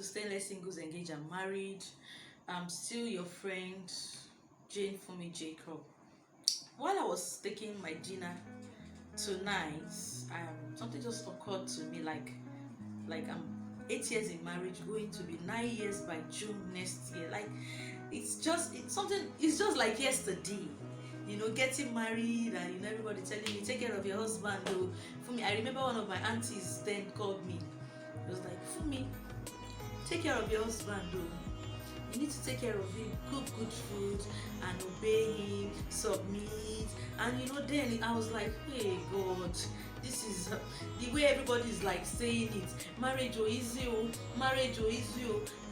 to Stainless Singles Engaged and Married. I'm still your friend, Jane Fumi Jacob. While I was taking my dinner tonight, something just occurred to me like I'm 8 years in marriage, going to be 9 years by June next year. Like it's just like yesterday. Getting married and everybody telling me take care of your husband. Though for me, I remember one of my aunties then called me. It was like, Fumi, take care of your husband though. You need to take care of him, cook good food and obey him, submit. And then I was like, hey God, this is the way everybody is like saying it. Marriage or easy, marriage or easy.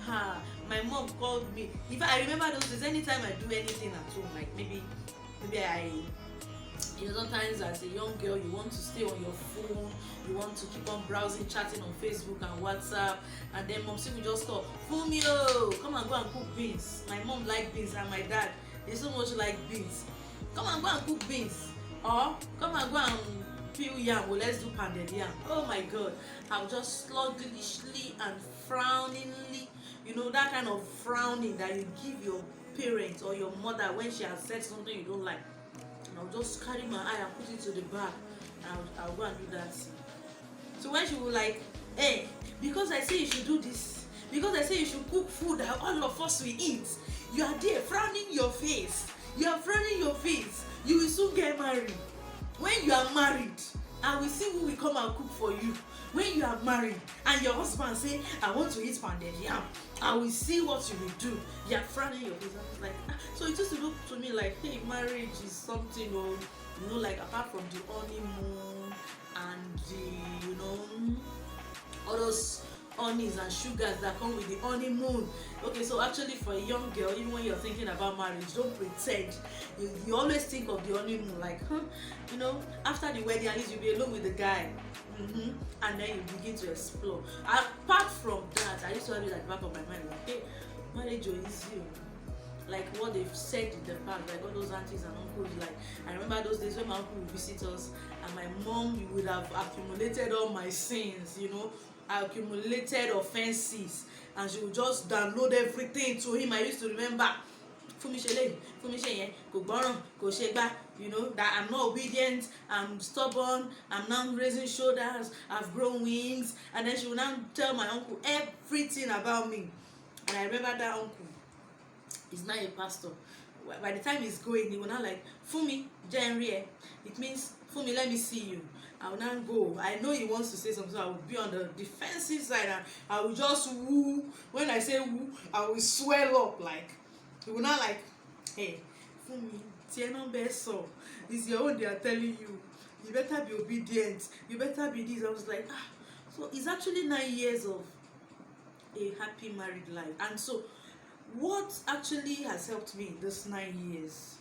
My mom called me. If I remember those days, anytime I do anything at home, like maybe I sometimes as a young girl you want to stay on your phone, you want to keep on browsing, chatting on Facebook and WhatsApp, and then mom will just call, Fumi, come and go and cook beans. My mom like beans and my dad, they so much like beans. Come and go and cook beans, or come and go and peel yam, let's do pounded yam. Oh my God, I'll just sluggishly and frowningly, that kind of frowning that you give your parents or your mother when she has said something you don't like. And I'll just carry my eye and put it to the back, and I'll go and do that. So when she will like, hey, because I say you should do this, because I say you should cook food that all of us will eat, you are there frowning your face. You are frowning your face. You will soon get married. When you are married, I will see who will come and cook for you. When you are married and your husband say, I want to eat pounded yam, I will see what you will do. You are frowning your face. I was like, so it used to look to me like, hey, marriage is something, like apart from the honeymoon and the, all those honeys and sugars that come with the honeymoon. Okay, so actually for a young girl, even when you're thinking about marriage, don't pretend. You always think of the honeymoon like, after the wedding at least you'll be alone with the guy. And then you begin to explore. Apart from that, I used to have it at the back of my mind like, hey, marriage is easy. Like what they've said in the past, like all those aunties and uncles. Like I remember those days when my uncle would visit us and my mom would have accumulated all my sins, accumulated offenses, and she would just download everything to him. I used to remember that I'm not obedient, I'm stubborn, I'm now raising shoulders, I've grown wings. And then she would now tell my uncle everything about me. And I remember that uncle is now a pastor. By the time he's going, he will now like, Fumi, Jenrie. It means, Fumi, let me see you. I will now go. I know he wants to say something, so I will be on the defensive side and I will just woo. When I say woo, I will swell up. Like, he will not like, hey, Fumi, it's your own, they are telling you. You better be obedient. You better be this. I was like, so it's actually 9 years of a happy married life. And so what actually has helped me in this 9 years?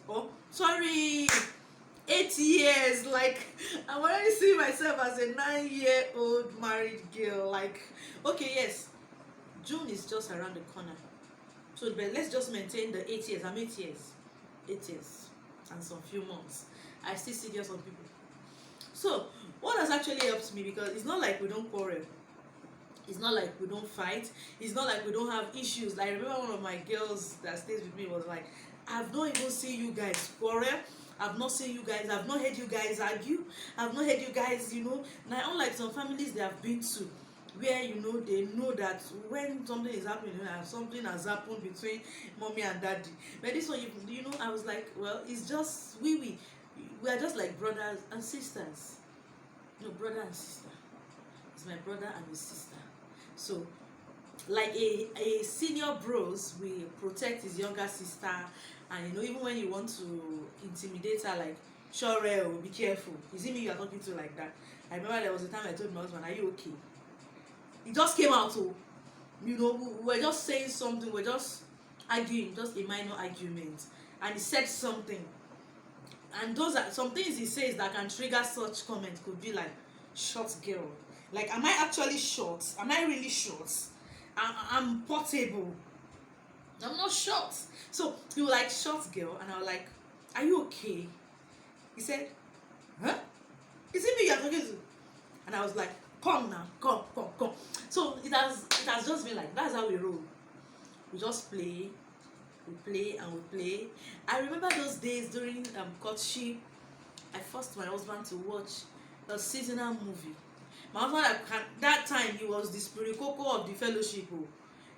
8 years. Like, I'm already seeing myself as a 9-year-old married girl. Like, okay, yes, June is just around the corner. So but let's just maintain the 8 years. I'm 8 years. 8 years and some few months. I still see there some people. So what has actually helped me, because it's not like we don't quarrel. It's not like we don't fight. It's not like we don't have issues. Like, I remember one of my girls that stays with me was like, I've not even seen you guys quarrel. I've not seen you guys. I've not heard you guys argue. I've not heard you guys, Now, unlike some families they have been to, where, they know that when something is happening, something has happened between mommy and daddy. But this one, I was like, well, it's just, we are just like brothers and sisters. Brother and sister. It's my brother and his sister. So, like a senior bros will protect his younger sister, and even when you want to intimidate her, like, sure, be careful. Is it me you are talking to like that? I remember there was a time I told my husband, are you okay? It just came out, we were just saying something, we're just arguing, just a minor argument, and he said something, and those are some things he says that can trigger such comments. Could be like, short girl. Like, am I actually short? Am I really short? I'm portable. I'm not short. So he was like, short girl, and I was like, are you okay? He said, huh? Is it me you're talking to? And I was like, Come now, come. So it has just been like that's how we roll. We just play, we play and we play. I remember those days during courtship. I forced my husband to watch a seasonal movie. My husband, that time, he was the spirit coco of the fellowship. Oh.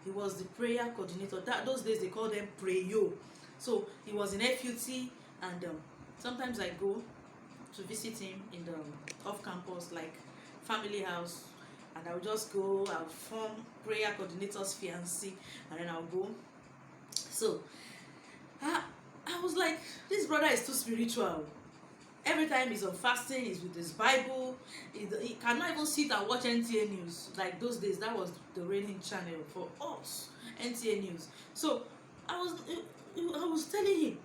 He was the prayer coordinator. Those days they call them prayo. So he was in FUT, and sometimes I go to visit him in the off campus, like family house, and I'll just go. I'll form prayer coordinator's fiancé, and then I'll go. So I was like, this brother is too spiritual. Every time he's on fasting, he's with his Bible. He cannot even sit and watch NTA News. Like those days, that was the reigning channel for us, NTA News. So I was telling him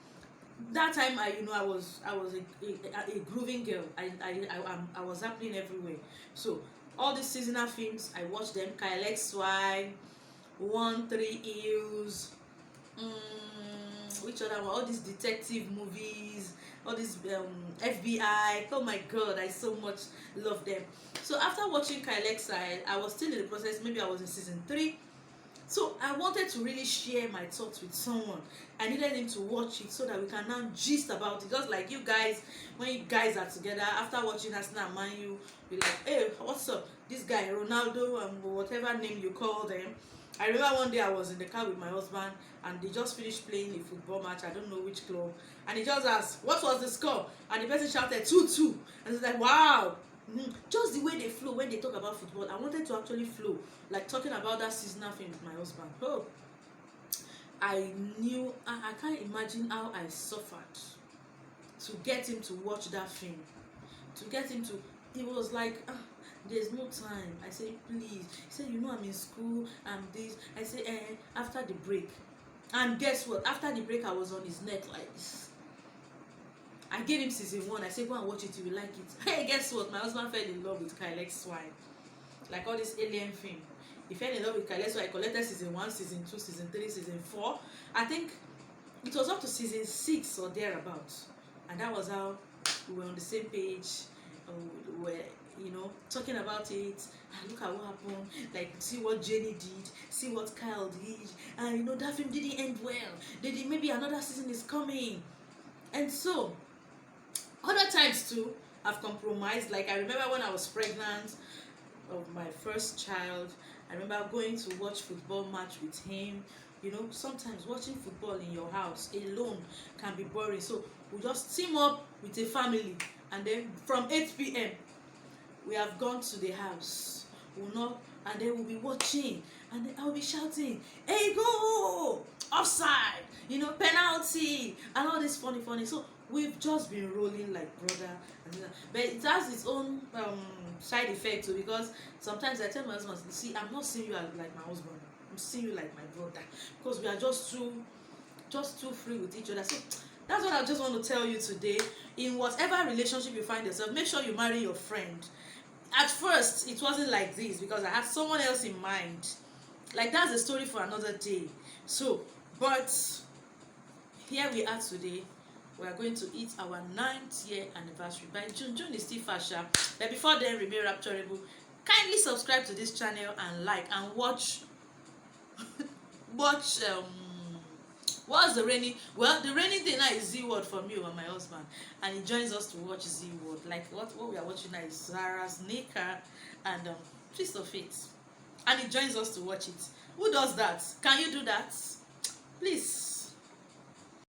that time. I was a grooving girl. I was happening everywhere. So all these seasonal films, I watched them. Kyle XY, 1-3 Hills. Which other one? All these detective movies, all these FBI. Oh my god, I so much love them. So after watching Kyle XI, I was still in the process. Maybe I was in season 3. So I wanted to really share my thoughts with someone. I needed him to watch it so that we can now gist about it. Just like you guys, when you guys are together after watching Arsenal and Man U, you're like, hey, what's up? This guy Ronaldo and whatever name you call them. I remember one day I was in the car with my husband, and they just finished playing a football match. I don't know which club, and he just asked, what was the score? And the person shouted 2-2, and it's like, wow. Just the way they flow when they talk about football. I wanted to actually flow, like talking about that seasonal film with my husband. Oh, I knew, I can't imagine how I suffered to get him to watch that film, to get him to, he was like, there's no time. I say, please. He said, I'm in school, I'm this. I say, after the break. And guess what? After the break, I was on his neck like this. I gave him season 1. I said, go and watch it, you will like it. Hey, guess what? My husband fell in love with Kyle XY. Like all this alien film. He fell in love with Kyle XY. I collected season 1, season 2, season 3, season 4. I think it was up to season 6 or thereabouts. And that was how we were on the same page. We were, talking about it. Look at what happened. Like, see what Jenny did. See what Kyle did. And that film didn't end well. Maybe another season is coming. And so, other times too, I've compromised. Like, I remember when I was pregnant of my first child, I remember going to watch football match with him. Sometimes watching football in your house alone can be boring. So we just team up with a family, and then from 8 p.m. we have gone to the house. And then we'll be watching, and then I'll be shouting, "Hey, go! Offside! Penalty!" and all this funny. So we've just been rolling like brother and sister. But it has its own side effect too, because sometimes I tell my husband, see, I'm not seeing you like my husband. I'm seeing you like my brother, because we are just too free with each other. So that's what I just want to tell you today. In whatever relationship you find yourself, make sure you marry your friend. At first, it wasn't like this because I had someone else in mind. Like, that's a story for another day. So, but here we are today. We are going to eat our 9th year anniversary by June. June is still fashion. But before then, remain rapturable. Kindly subscribe to this channel and like and watch. What's the raining? Well, the raining thing now is Z Word for me and my husband, and he joins us to watch Z Word. Like what we are watching now is Zara's Nika and Twist of Fate, and he joins us to watch it. Who does that? Can you do that? Please